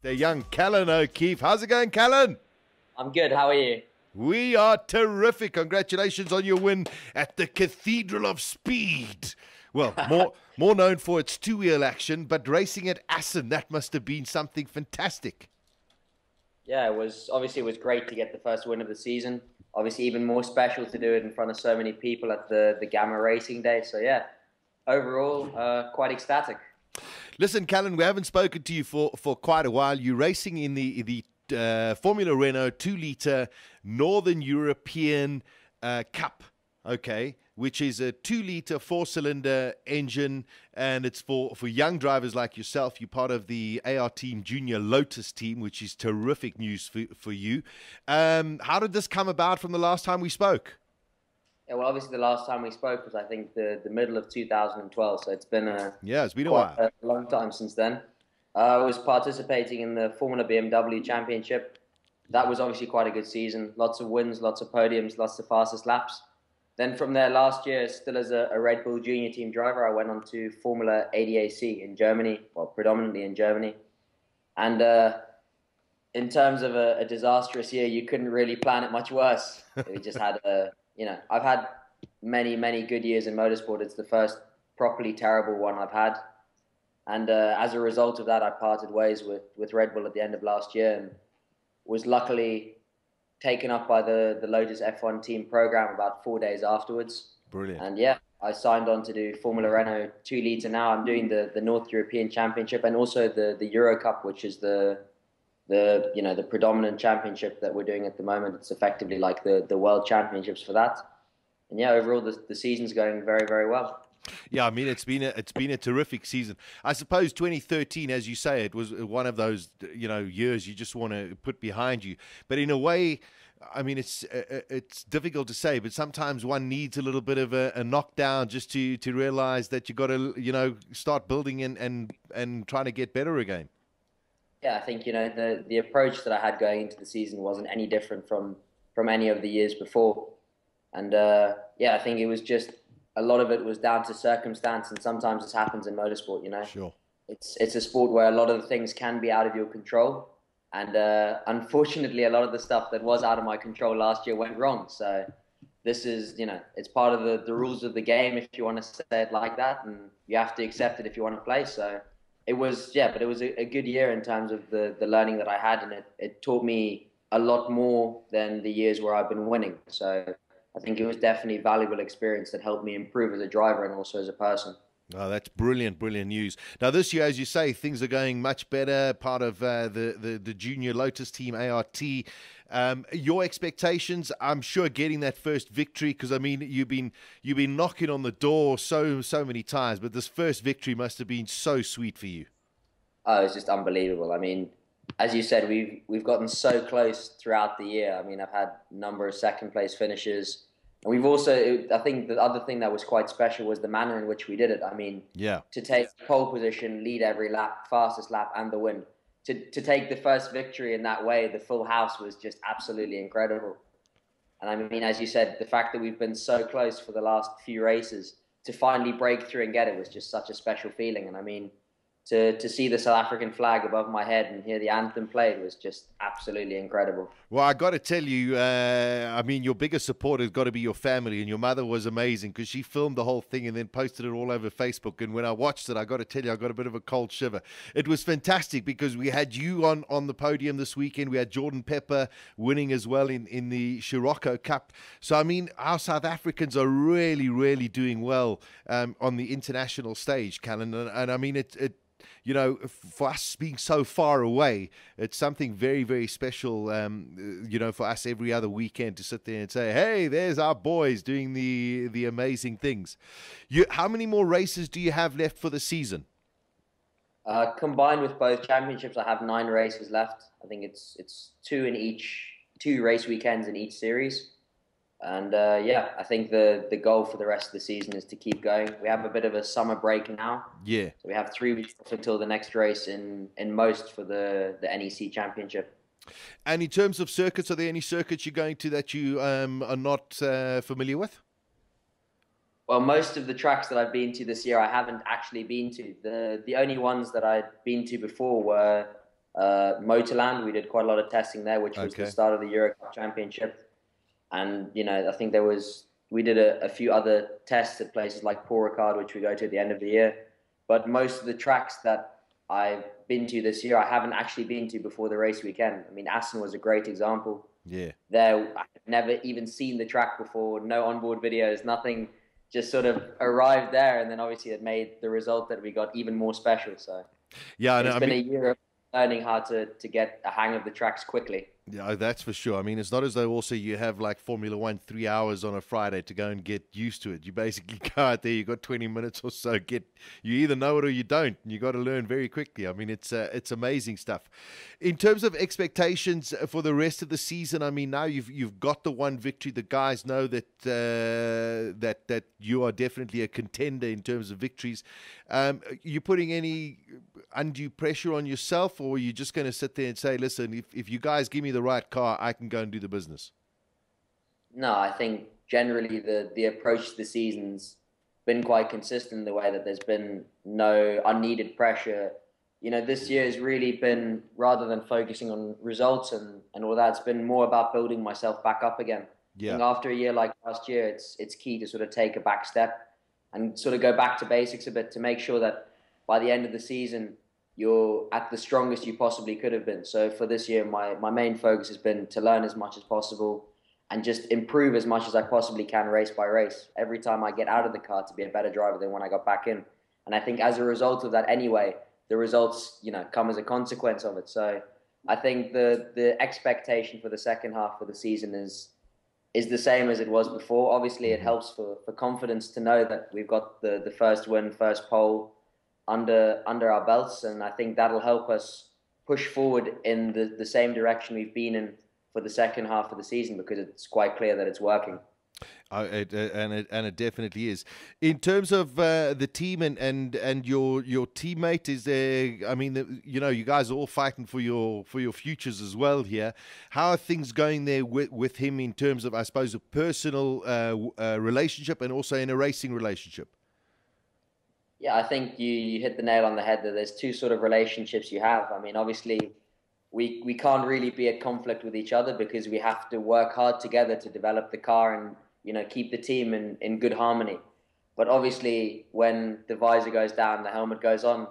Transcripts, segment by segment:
The young Callan O'Keefe. How's it going, Callan? I'm good. How are you? We are terrific. Congratulations on your win at the Cathedral of Speed. Well, more known for its two-wheel action, but racing at Assen, that must have been something fantastic. Yeah, it was great to get the first win of the season. Obviously, even more special to do it in front of so many people at the Gamma Racing Day. So yeah, overall, quite ecstatic. Listen, Callan, we haven't spoken to you for quite a while. You're racing in the Formula Renault 2-liter Northern European Cup, okay, which is a 2-liter 4-cylinder engine, and it's for young drivers like yourself. You're part of the AR Team Junior Lotus team, which is terrific news for you. How did this come about from the last time we spoke? Yeah, well, obviously the last time we spoke was I think the middle of 2012, so it's been It's been a quite while. a long time since then. I was participating in the Formula BMW Championship. That was obviously quite a good season. Lots of wins, lots of podiums, lots of fastest laps. Then from there, last year, still as a Red Bull Junior Team driver, I went on to Formula ADAC in Germany, well, predominantly in Germany. And in terms of a disastrous year, you couldn't really plan it much worse. We just had I've had many good years in motorsport. It's the first properly terrible one I've had. And as a result of that, I parted ways with Red Bull at the end of last year and was luckily taken up by the Lotus F1 team program about 4 days afterwards. Brilliant. And yeah, I signed on to do Formula Renault 2-liter now. I'm doing the North European Championship and also the Euro Cup, which is the predominant championship that we're doing at the moment. It's effectively like the World Championships for that. And yeah, overall the season's going very well. Yeah, I mean it's been a terrific season. I suppose 2013, as you say, it was one of those years you just want to put behind you. But in a way, I mean it's difficult to say, but sometimes one needs a little bit of a knockdown just to realize that you got to start building and trying to get better again. Yeah, I think the approach that I had going into the season wasn't any different from any of the years before, and yeah, I think it was just a lot of it was down to circumstance, and sometimes this happens in motorsport. Sure. It's a sport where a lot of the things can be out of your control, and unfortunately, a lot of the stuff that was out of my control last year went wrong. So this is it's part of the rules of the game, if you want to say it like that, and you have to accept it if you want to play. So. It was, yeah, but it was a good year in terms of the learning that I had, and it taught me a lot more than the years where I've been winning. So I think it was definitely valuable experience that helped me improve as a driver and also as a person. Oh, that's brilliant news. Now, this year, as you say, things are going much better. Part of the Junior Lotus team, ART. Your expectations, I'm sure, getting that first victory, because I mean, you've been knocking on the door so many times, but this first victory must have been so sweet for you. Oh, it's just unbelievable. I mean, as you said, we've gotten so close throughout the year. I mean, I've had a number of second place finishes. And we've also, I think the other thing that was quite special was the manner in which we did it. I mean, yeah, to take pole position, lead every lap, fastest lap, and the win. To take the first victory in that way, the full house was just absolutely incredible. And I mean, as you said, the fact that we've been so close for the last few races, to finally break through and get it was just such a special feeling. And I mean, to see the South African flag above my head and hear the anthem played was just absolutely incredible. Well, I got to tell you, I mean, your biggest support has got to be your family, and your mother was amazing because she filmed the whole thing and then posted it all over Facebook. And when I watched it, I got to tell you, I got a bit of a cold shiver. It was fantastic because we had you on the podium this weekend. We had Jordan Pepper winning as well in the Scirocco Cup. So, I mean, our South Africans are really doing well on the international stage, Callan. And I mean, for us being so far away, it's something very special, for us every other weekend to sit there and say, hey, there's our boys doing the amazing things. How many more races do you have left for the season? Combined with both championships, I have 9 races left. I think it's 2 race weekends in each series. And yeah, I think the goal for the rest of the season is to keep going. We have a bit of a summer break now. Yeah. So we have 3 weeks until the next race in most for the NEC Championship. And in terms of circuits, are there any circuits you're going to that you are not familiar with? Well, most of the tracks that I've been to this year, I haven't actually been to. The only ones that I'd been to before were Motorland. We did quite a lot of testing there, which was the Okay. start of the Euro Cup Championship. And, I think we did a few other tests at places like Paul Ricard, which we go to at the end of the year. But most of the tracks that I've been to this year, I haven't actually been to before the race weekend. I mean, Assen was a great example. Yeah. There, I've never even seen the track before, no onboard videos, nothing, just sort of arrived there. And then obviously it made the result that we got even more special. So Yeah, no, it's I been mean, a year of learning how to get a hang of the tracks quickly. yeah, that's for sure. I mean, it's not as though also you have like Formula One 3 hours on a Friday to go and get used to it. You basically go out there, you got 20 minutes or so. You either know it or you don't, and you got to learn very quickly. I mean, it's amazing stuff. In terms of expectations for the rest of the season, I mean, now you've got the one victory. The guys know that that you are definitely a contender in terms of victories. You putting any undue pressure on yourself, or are you just going to sit there and say, listen, if you guys give me the right car, I can go and do the business? No, I think generally the approach to the season's been quite consistent in the way that there's been no unneeded pressure. This year has really been, rather than focusing on results and all that, it's been more about building myself back up again. I Yeah. think after a year like last year, it's key to sort of take a back step and sort of go back to basics a bit to make sure that by the end of the season, you're at the strongest you possibly could have been. So for this year, my main focus has been to learn as much as possible and just improve as much as I possibly can race by race. Every time I get out of the car to be a better driver than when I got back in. And I think as a result of that anyway, the results, come as a consequence of it. So I think the expectation for the second half of the season is the same as it was before. Obviously, it Hmm. helps for confidence to know that we've got the first win, first pole under our belts, and I think that'll help us push forward in the same direction we've been in for the second half of the season, because it's quite clear that it's working. And it definitely is. In terms of the team and your teammate, is there? I mean, you guys are all fighting for your futures as well here. How are things going there with him in terms of, I suppose, a personal relationship and also in a racing relationship? Yeah, I think you hit the nail on the head that there's two sort of relationships you have. I mean, obviously, we can't really be at conflict with each other because we have to work hard together to develop the car and keep the team in good harmony. But obviously, when the visor goes down, the helmet goes on,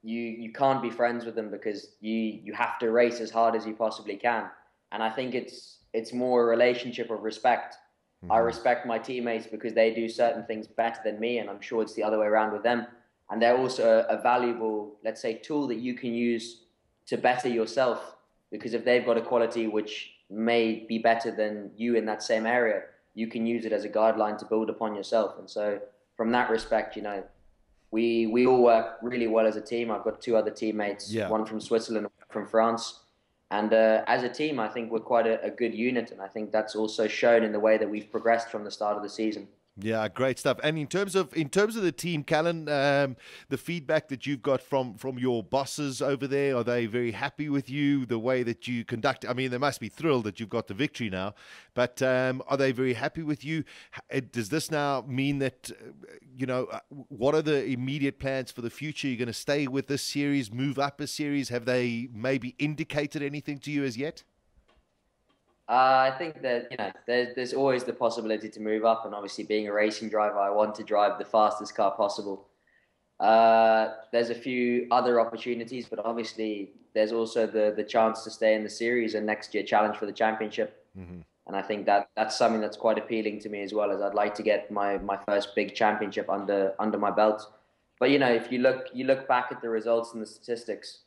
you can't be friends with them because you have to race as hard as you possibly can. And I think it's more a relationship of respect. I Hmm. respect my teammates because they do certain things better than me, and I'm sure it's the other way around with them. And they're also a valuable, let's say, tool that you can use to better yourself, because if they've got a quality which may be better than you in that same area, you can use it as a guideline to build upon yourself. And so from that respect, we all work really well as a team. I've got two other teammates, Yeah. one from Switzerland and one from France. And as a team, I think we're quite a good unit. And I think that's also shown in the way that we've progressed from the start of the season. Yeah, great stuff. And in terms of the team, Callan, the feedback that you've got from your bosses over there, are they very happy with you, the way that you conduct? I mean, they must be thrilled that you've got the victory now, but are they very happy with you? Does this now mean that what are the immediate plans for the future? You're going to stay with this series, move up a series? Have they maybe indicated anything to you as yet? I think that there's always the possibility to move up, and obviously being a racing driver, I want to drive the fastest car possible. There's a few other opportunities, but obviously there's also the chance to stay in the series and next year challenge for the championship. Hmm. And I think that that's something that's quite appealing to me as well, as I'd like to get my first big championship under my belt. But if you look back at the results and the statistics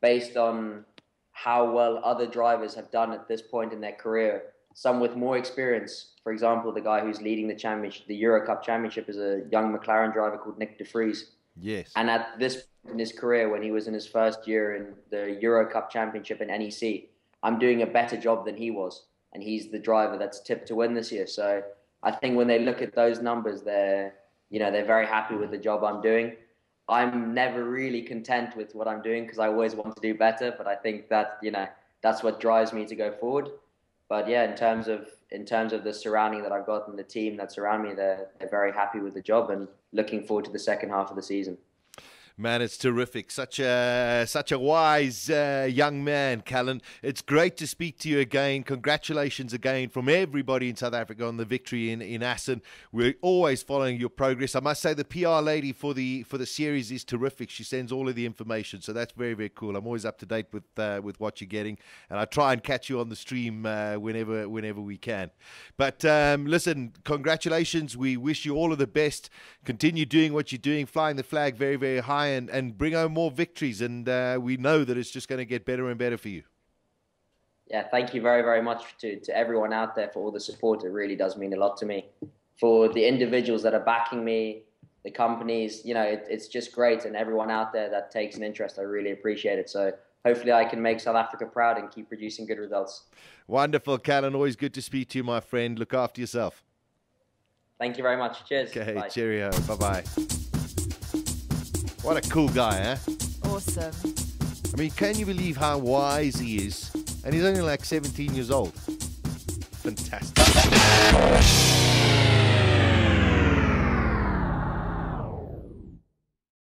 based on how well other drivers have done at this point in their career, some with more experience. For example, the guy who's leading the championship, the Euro Cup Championship, is a young McLaren driver called Nick de Vries. Yes. And at this point in his career, when he was in his first year in the Euro Cup Championship in NEC, I'm doing a better job than he was, and he's the driver that's tipped to win this year. So I think when they look at those numbers, they're very happy with the job I'm doing. I'm never really content with what I'm doing because I always want to do better. But I think that that's what drives me to go forward. But yeah, in terms of the surrounding that I've got and the team that's around me, they're very happy with the job and looking forward to the second half of the season. Man, it's terrific. Such a wise young man, Callan. It's great to speak to you again. Congratulations again from everybody in South Africa on the victory in Assen. We're always following your progress. I must say the PR lady for the series is terrific. She sends all of the information, so that's very, very cool. I'm always up to date with what you're getting, and I try and catch you on the stream whenever we can. But listen, congratulations. We wish you all of the best. Continue doing what you're doing, flying the flag very, very high, and bring home more victories. And we know that it's just going to get better and better for you. Yeah, thank you very, very much to everyone out there for all the support. It really does mean a lot to me. For the individuals that are backing me, the companies, it's just great. And everyone out there that takes an interest, I really appreciate it. So hopefully I can make South Africa proud and keep producing good results. Wonderful, Callan. Always good to speak to you, my friend. Look after yourself. Thank you very much. Cheers. Okay, Bye. Cheerio. Bye-bye. What a cool guy, eh? Awesome. I mean, can you believe how wise he is? And he's only like 17 years old. Fantastic.